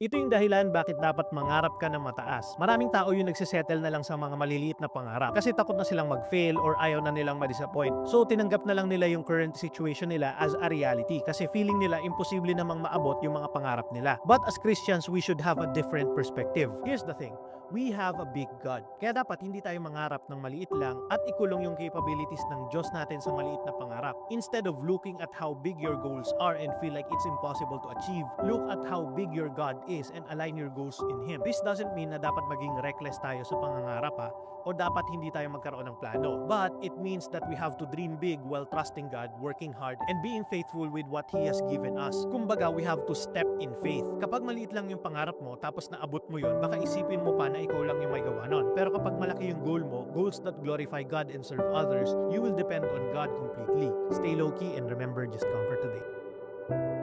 Ito yung dahilan bakit dapat mangarap ka ng mataas. Maraming tao yung nagsisettle na lang sa mga maliliit na pangarap kasi takot na silang mag-fail or ayaw na nilang ma-disappoint. So tinanggap na lang nila yung current situation nila as a reality kasi feeling nila imposible namang maabot yung mga pangarap nila. But as Christians, we should have a different perspective. Here's the thing. We have a big God. Kaya dapat hindi tayo mangarap ng maliit lang at ikulong yung capabilities ng Diyos natin sa maliit na pangarap. Instead of looking at how big your goals are and feel like it's impossible to achieve, look at how big your God is and align your goals in Him. This doesn't mean na dapat maging reckless tayo sa pangangarap o dapat hindi tayo magkaroon ng plano. But it means that we have to dream big while trusting God, working hard, and being faithful with what He has given us. Kumbaga, we have to step in faith. Kapag maliit lang yung pangarap mo, tapos naabot mo yun, baka isipin mo pa na ikaw lang yung may gawa nun. Pero kapag malaki yung goal mo, goals that glorify God and serve others, you will depend on God completely. Stay low-key and remember, just conquer today.